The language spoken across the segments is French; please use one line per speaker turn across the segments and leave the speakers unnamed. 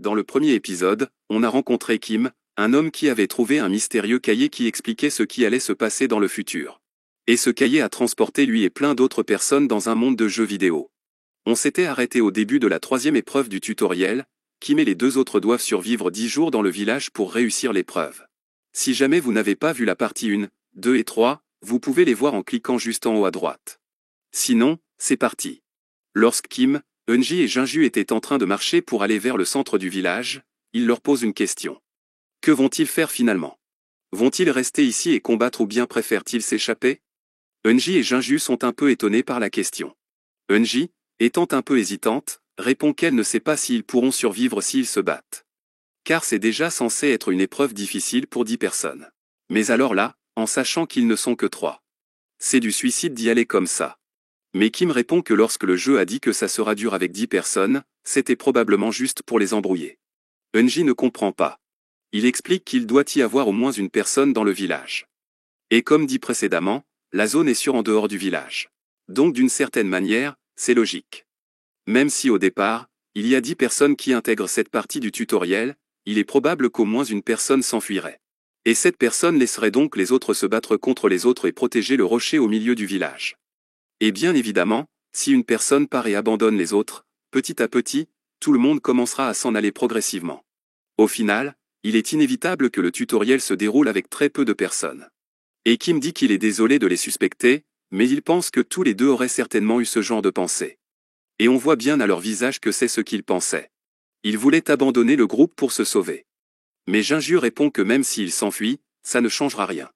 Dans le premier épisode, on a rencontré Kim, un homme qui avait trouvé un mystérieux cahier qui expliquait ce qui allait se passer dans le futur. Et ce cahier a transporté lui et plein d'autres personnes dans un monde de jeux vidéo. On s'était arrêté au début de la troisième épreuve du tutoriel. Kim et les deux autres doivent survivre 10 jours dans le village pour réussir l'épreuve. Si jamais vous n'avez pas vu la partie 1, 2 et 3, vous pouvez les voir en cliquant juste en haut à droite. Sinon, c'est parti. Lorsque Kim, Eunji et Jinju étaient en train de marcher pour aller vers le centre du village, il leur pose une question. Que vont-ils faire finalement? Vont-ils rester ici et combattre ou bien préfèrent-ils s'échapper? Eunji et Jinju sont un peu étonnés par la question. Eunji, étant un peu hésitante, répond qu'elle ne sait pas s'ils pourront survivre s'ils se battent. Car c'est déjà censé être une épreuve difficile pour 10 personnes. Mais alors là, en sachant qu'ils ne sont que 3. C'est du suicide d'y aller comme ça. Mais Kim répond que lorsque le jeu a dit que ça sera dur avec 10 personnes, c'était probablement juste pour les embrouiller. Eunji ne comprend pas. Il explique qu'il doit y avoir au moins une personne dans le village. Et comme dit précédemment, la zone est sûre en dehors du village. Donc d'une certaine manière, c'est logique. Même si au départ, il y a 10 personnes qui intègrent cette partie du tutoriel, il est probable qu'au moins une personne s'enfuirait. Et cette personne laisserait donc les autres se battre contre les autres et protéger le rocher au milieu du village. Et bien évidemment, si une personne part et abandonne les autres, petit à petit, tout le monde commencera à s'en aller progressivement. Au final, il est inévitable que le tutoriel se déroule avec très peu de personnes. Et Kim dit qu'il est désolé de les suspecter, mais il pense que tous les deux auraient certainement eu ce genre de pensée. Et on voit bien à leur visage que c'est ce qu'ils pensaient. Ils voulaient abandonner le groupe pour se sauver. Mais Jinju répond que même s'ils s'enfuient, ça ne changera rien.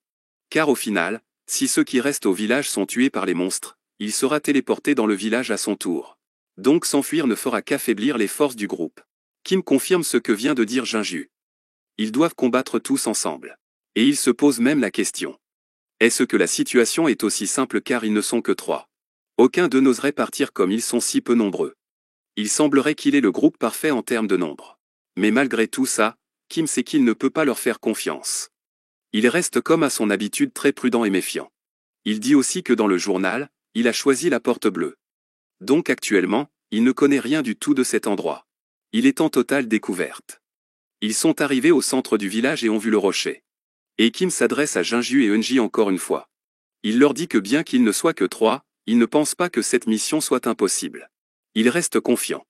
Car au final, si ceux qui restent au village sont tués par les monstres, il sera téléporté dans le village à son tour. Donc s'enfuir ne fera qu'affaiblir les forces du groupe. Kim confirme ce que vient de dire Jinju. Ils doivent combattre tous ensemble. Et il se pose même la question. Est-ce que la situation est aussi simple car ils ne sont que 3? Aucun d'eux n'oserait partir comme ils sont si peu nombreux. Il semblerait qu'il est le groupe parfait en termes de nombre. Mais malgré tout ça, Kim sait qu'il ne peut pas leur faire confiance. Il reste comme à son habitude très prudent et méfiant. Il dit aussi que dans le journal, il a choisi la porte bleue. Donc actuellement, il ne connaît rien du tout de cet endroit. Il est en totale découverte. Ils sont arrivés au centre du village et ont vu le rocher. Et Kim s'adresse à Jinju et Eunji encore une fois. Il leur dit que bien qu'ils ne soient que 3, il ne pense pas que cette mission soit impossible. Il reste confiant.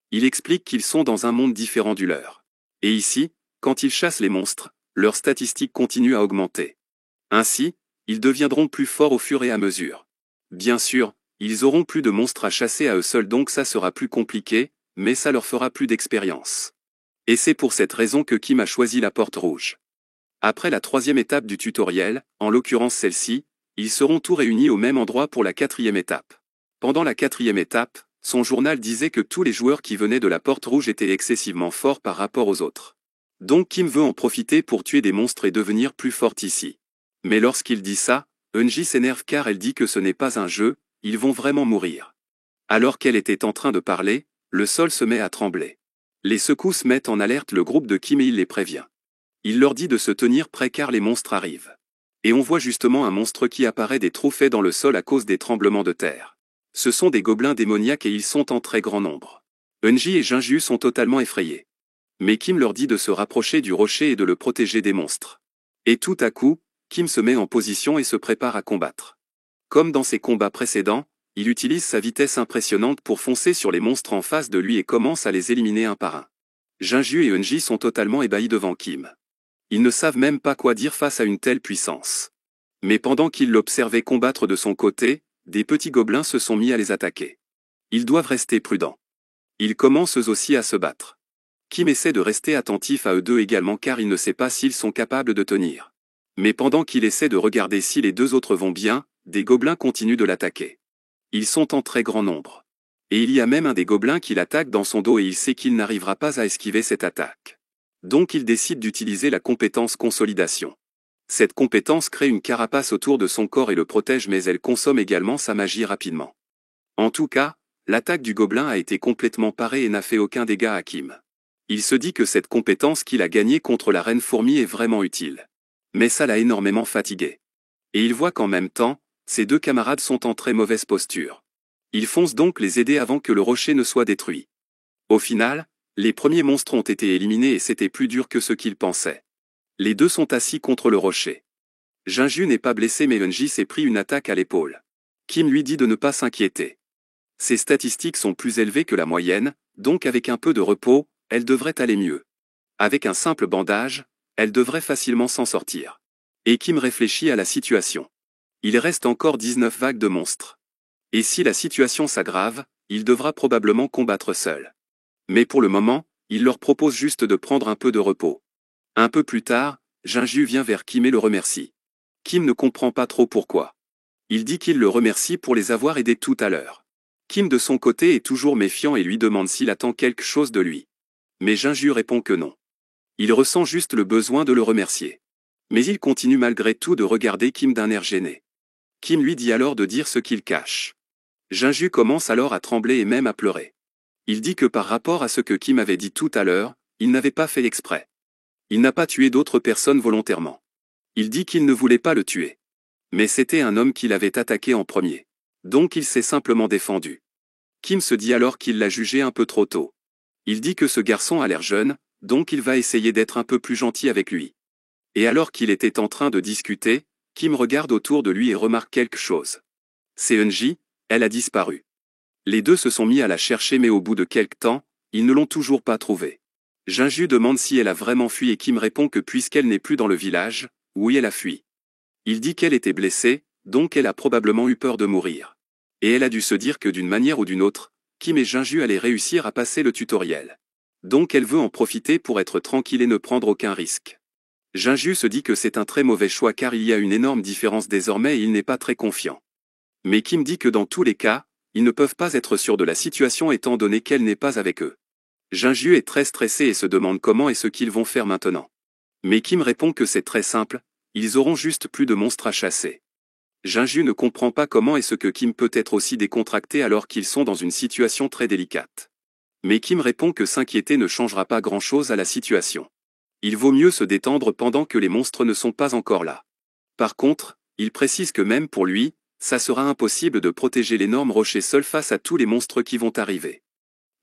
Il explique qu'ils sont dans un monde différent du leur. Et ici, quand ils chassent les monstres, leurs statistiques continuent à augmenter. Ainsi, ils deviendront plus forts au fur et à mesure. Bien sûr, ils auront plus de monstres à chasser à eux seuls donc ça sera plus compliqué, mais ça leur fera plus d'expérience. Et c'est pour cette raison que Kim a choisi la porte rouge. Après la troisième étape du tutoriel, en l'occurrence celle-ci, ils seront tous réunis au même endroit pour la quatrième étape. Pendant la quatrième étape, son journal disait que tous les joueurs qui venaient de la porte rouge étaient excessivement forts par rapport aux autres. Donc Kim veut en profiter pour tuer des monstres et devenir plus forte ici. Mais lorsqu'il dit ça, Eunji s'énerve car elle dit que ce n'est pas un jeu, ils vont vraiment mourir. Alors qu'elle était en train de parler, le sol se met à trembler. Les secousses mettent en alerte le groupe de Kim et il les prévient. Il leur dit de se tenir prêts car les monstres arrivent. Et on voit justement un monstre qui apparaît des trous faits dans le sol à cause des tremblements de terre. Ce sont des gobelins démoniaques et ils sont en très grand nombre. Eunji et Jinju sont totalement effrayés. Mais Kim leur dit de se rapprocher du rocher et de le protéger des monstres. Et tout à coup, Kim se met en position et se prépare à combattre. Comme dans ses combats précédents, il utilise sa vitesse impressionnante pour foncer sur les monstres en face de lui et commence à les éliminer un par un. Jinju et Eunji sont totalement ébahis devant Kim. Ils ne savent même pas quoi dire face à une telle puissance. Mais pendant qu'ils l'observaient combattre de son côté, des petits gobelins se sont mis à les attaquer. Ils doivent rester prudents. Ils commencent eux aussi à se battre. Kim essaie de rester attentif à eux deux également car il ne sait pas s'ils sont capables de tenir. Mais pendant qu'il essaie de regarder si les deux autres vont bien, des gobelins continuent de l'attaquer. Ils sont en très grand nombre. Et il y a même un des gobelins qui l'attaque dans son dos et il sait qu'il n'arrivera pas à esquiver cette attaque. Donc il décide d'utiliser la compétence consolidation. Cette compétence crée une carapace autour de son corps et le protège mais elle consomme également sa magie rapidement. En tout cas, l'attaque du gobelin a été complètement parée et n'a fait aucun dégât à Kim. Il se dit que cette compétence qu'il a gagnée contre la reine fourmi est vraiment utile. Mais ça l'a énormément fatigué. Et il voit qu'en même temps, ses deux camarades sont en très mauvaise posture. Il fonce donc les aider avant que le rocher ne soit détruit. Au final, Les premiers monstres ont été éliminés et c'était plus dur que ce qu'il pensait. Les deux sont assis contre le rocher. Jinju n'est pas blessé mais Eunji s'est pris une attaque à l'épaule. Kim lui dit de ne pas s'inquiéter. Ses statistiques sont plus élevées que la moyenne, donc avec un peu de repos, elle devrait aller mieux. Avec un simple bandage, elle devrait facilement s'en sortir. Et Kim réfléchit à la situation. Il reste encore 19 vagues de monstres. Et si la situation s'aggrave, il devra probablement combattre seul. Mais pour le moment, il leur propose juste de prendre un peu de repos. Un peu plus tard, Jinju vient vers Kim et le remercie. Kim ne comprend pas trop pourquoi. Il dit qu'il le remercie pour les avoir aidés tout à l'heure. Kim de son côté est toujours méfiant et lui demande s'il attend quelque chose de lui. Mais Jinju répond que non. Il ressent juste le besoin de le remercier. Mais il continue malgré tout de regarder Kim d'un air gêné. Kim lui dit alors de dire ce qu'il cache. Jinju commence alors à trembler et même à pleurer. Il dit que par rapport à ce que Kim avait dit tout à l'heure, il n'avait pas fait exprès. Il n'a pas tué d'autres personnes volontairement. Il dit qu'il ne voulait pas le tuer. Mais c'était un homme qui l'avait attaqué en premier. Donc il s'est simplement défendu. Kim se dit alors qu'il l'a jugé un peu trop tôt. Il dit que ce garçon a l'air jeune, donc il va essayer d'être un peu plus gentil avec lui. Et alors qu'il était en train de discuter, Kim regarde autour de lui et remarque quelque chose. C'est Eunji, elle a disparu. Les deux se sont mis à la chercher mais au bout de quelque temps, ils ne l'ont toujours pas trouvée. Jinju demande si elle a vraiment fui et Kim répond que puisqu'elle n'est plus dans le village, oui elle a fui. Il dit qu'elle était blessée, donc elle a probablement eu peur de mourir. Et elle a dû se dire que d'une manière ou d'une autre, Kim et Jinju allaient réussir à passer le tutoriel. Donc elle veut en profiter pour être tranquille et ne prendre aucun risque. Jinju se dit que c'est un très mauvais choix car il y a une énorme différence désormais et il n'est pas très confiant. Mais Kim dit que dans tous les cas, ils ne peuvent pas être sûrs de la situation étant donné qu'elle n'est pas avec eux. Jinju est très stressé et se demande comment et ce qu'ils vont faire maintenant. Mais Kim répond que c'est très simple, ils auront juste plus de monstres à chasser. Jinju ne comprend pas comment et ce que Kim peut être aussi décontracté alors qu'ils sont dans une situation très délicate. Mais Kim répond que s'inquiéter ne changera pas grand-chose à la situation. Il vaut mieux se détendre pendant que les monstres ne sont pas encore là. Par contre, il précise que même pour lui, ça sera impossible de protéger l'énorme rocher seul face à tous les monstres qui vont arriver.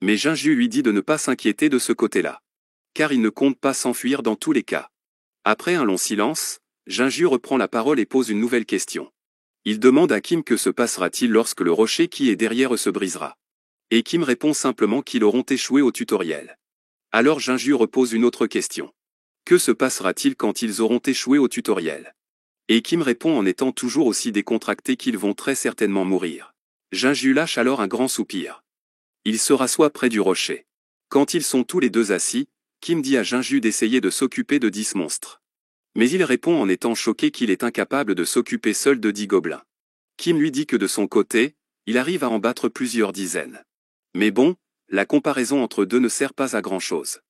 Mais Jinju lui dit de ne pas s'inquiéter de ce côté-là. Car il ne compte pas s'enfuir dans tous les cas. Après un long silence, Jinju reprend la parole et pose une nouvelle question. Il demande à Kim que se passera-t-il lorsque le rocher qui est derrière eux se brisera. Et Kim répond simplement qu'ils auront échoué au tutoriel. Alors Jinju repose une autre question. Que se passera-t-il quand ils auront échoué au tutoriel? Et Kim répond en étant toujours aussi décontracté qu'ils vont très certainement mourir. Jinju lâche alors un grand soupir. Il se rassoit près du rocher. Quand ils sont tous les deux assis, Kim dit à Jinju d'essayer de s'occuper de 10 monstres. Mais il répond en étant choqué qu'il est incapable de s'occuper seul de 10 gobelins. Kim lui dit que de son côté, il arrive à en battre plusieurs dizaines. Mais bon, la comparaison entre deux ne sert pas à grand-chose.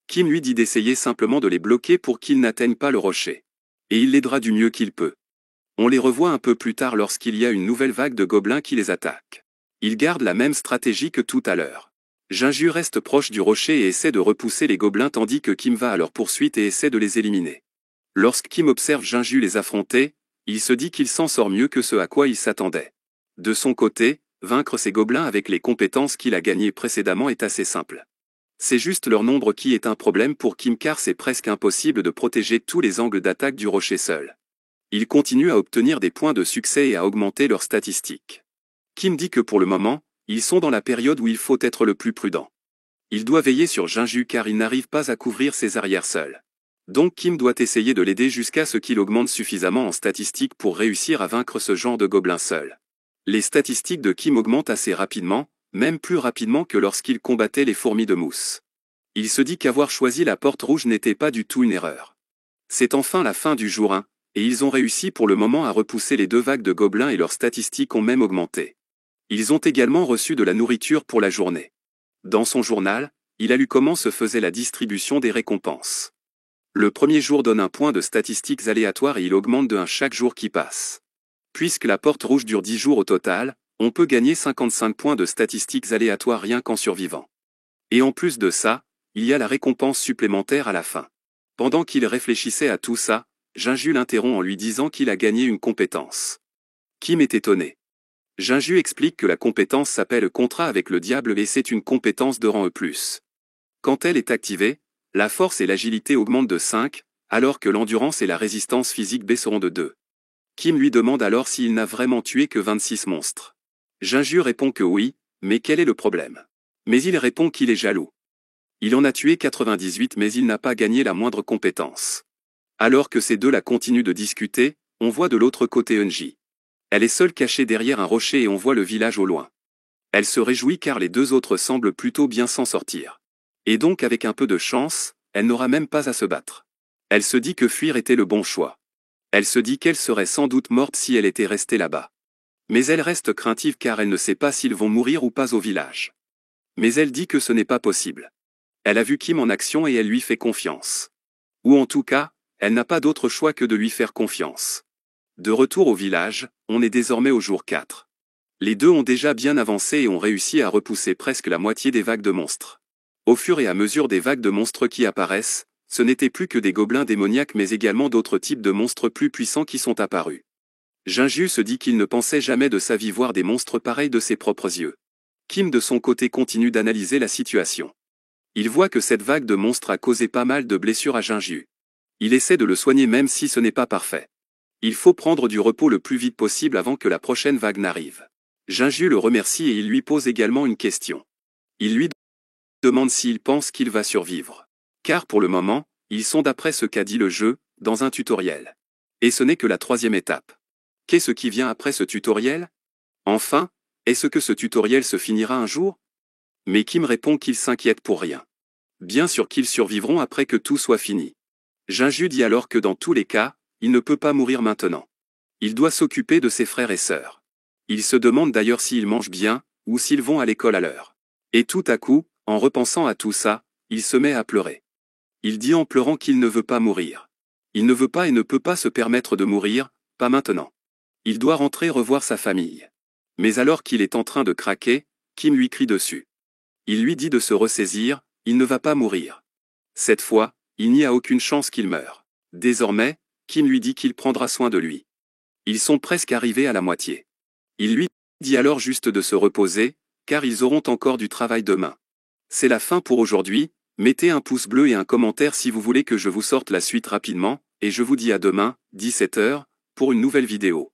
Kim lui dit d'essayer simplement de les bloquer pour qu'ils n'atteignent pas le rocher. Et il l'aidera du mieux qu'il peut. On les revoit un peu plus tard lorsqu'il y a une nouvelle vague de gobelins qui les attaque. Ils gardent la même stratégie que tout à l'heure. Jinju reste proche du rocher et essaie de repousser les gobelins tandis que Kim va à leur poursuite et essaie de les éliminer. Lorsque Kim observe Jinju les affronter, il se dit qu'il s'en sort mieux que ce à quoi il s'attendait. De son côté, vaincre ces gobelins avec les compétences qu'il a gagnées précédemment est assez simple. C'est juste leur nombre qui est un problème pour Kim car c'est presque impossible de protéger tous les angles d'attaque du rocher seul. Il continue à obtenir des points de succès et à augmenter leurs statistiques. Kim dit que pour le moment, ils sont dans la période où il faut être le plus prudent. Il doit veiller sur Jinju car il n'arrive pas à couvrir ses arrières seul. Donc Kim doit essayer de l'aider jusqu'à ce qu'il augmente suffisamment en statistiques pour réussir à vaincre ce genre de gobelin seul. Les statistiques de Kim augmentent assez rapidement, même plus rapidement que lorsqu'il combattait les fourmis de mousse. Il se dit qu'avoir choisi la porte rouge n'était pas du tout une erreur. C'est enfin la fin du jour 1, et ils ont réussi pour le moment à repousser les 2 vagues de gobelins et leurs statistiques ont même augmenté. Ils ont également reçu de la nourriture pour la journée. Dans son journal, il a lu comment se faisait la distribution des récompenses. Le premier jour donne un point de statistiques aléatoires et il augmente de 1 chaque jour qui passe. Puisque la porte rouge dure 10 jours au total, on peut gagner 55 points de statistiques aléatoires rien qu'en survivant. Et en plus de ça, il y a la récompense supplémentaire à la fin. Pendant qu'il réfléchissait à tout ça, Jinju l'interrompt en lui disant qu'il a gagné une compétence. Kim est étonné. Jinju explique que la compétence s'appelle Contrat avec le diable et c'est une compétence de rang E+. Quand elle est activée, la force et l'agilité augmentent de 5, alors que l'endurance et la résistance physique baisseront de 2. Kim lui demande alors s'il n'a vraiment tué que 26 monstres. Jinju répond que oui, mais quel est le problème? Mais il répond qu'il est jaloux. Il en a tué 98 mais il n'a pas gagné la moindre compétence. Alors que ces deux-là continuent de discuter, on voit de l'autre côté Eunji. Elle est seule cachée derrière un rocher et on voit le village au loin. Elle se réjouit car les deux autres semblent plutôt bien s'en sortir. Et donc avec un peu de chance, elle n'aura même pas à se battre. Elle se dit que fuir était le bon choix. Elle se dit qu'elle serait sans doute morte si elle était restée là-bas. Mais elle reste craintive car elle ne sait pas s'ils vont mourir ou pas au village. Mais elle dit que ce n'est pas possible. Elle a vu Kim en action et elle lui fait confiance. Ou en tout cas, elle n'a pas d'autre choix que de lui faire confiance. De retour au village, on est désormais au jour 4. Les deux ont déjà bien avancé et ont réussi à repousser presque la moitié des vagues de monstres. Au fur et à mesure des vagues de monstres qui apparaissent, ce n'étaient plus que des gobelins démoniaques mais également d'autres types de monstres plus puissants qui sont apparus. Jinju se dit qu'il ne pensait jamais de sa vie voir des monstres pareils de ses propres yeux. Kim de son côté continue d'analyser la situation. Il voit que cette vague de monstres a causé pas mal de blessures à Jinju. Il essaie de le soigner même si ce n'est pas parfait. Il faut prendre du repos le plus vite possible avant que la prochaine vague n'arrive. Jinju le remercie et il lui pose également une question. Il lui demande s'il pense qu'il va survivre. Car pour le moment, ils sont d'après ce qu'a dit le jeu, dans un tutoriel. Et ce n'est que la 3e étape. Qu'est-ce qui vient après ce tutoriel? Enfin, est-ce que ce tutoriel se finira un jour? Mais Kim répond qu'il s'inquiète pour rien. Bien sûr qu'ils survivront après que tout soit fini. Jinju dit alors que dans tous les cas, il ne peut pas mourir maintenant. Il doit s'occuper de ses frères et sœurs. Il se demande d'ailleurs s'ils mangent bien, ou s'ils vont à l'école à l'heure. Et tout à coup, en repensant à tout ça, il se met à pleurer. Il dit en pleurant qu'il ne veut pas mourir. Il ne veut pas et ne peut pas se permettre de mourir, pas maintenant. Il doit rentrer revoir sa famille. Mais alors qu'il est en train de craquer, Kim lui crie dessus. Il lui dit de se ressaisir, il ne va pas mourir. Cette fois, il n'y a aucune chance qu'il meure. Désormais, Kim lui dit qu'il prendra soin de lui. Ils sont presque arrivés à la moitié. Il lui dit alors juste de se reposer, car ils auront encore du travail demain. C'est la fin pour aujourd'hui, mettez un pouce bleu et un commentaire si vous voulez que je vous sorte la suite rapidement, et je vous dis à demain, 17 h, pour une nouvelle vidéo.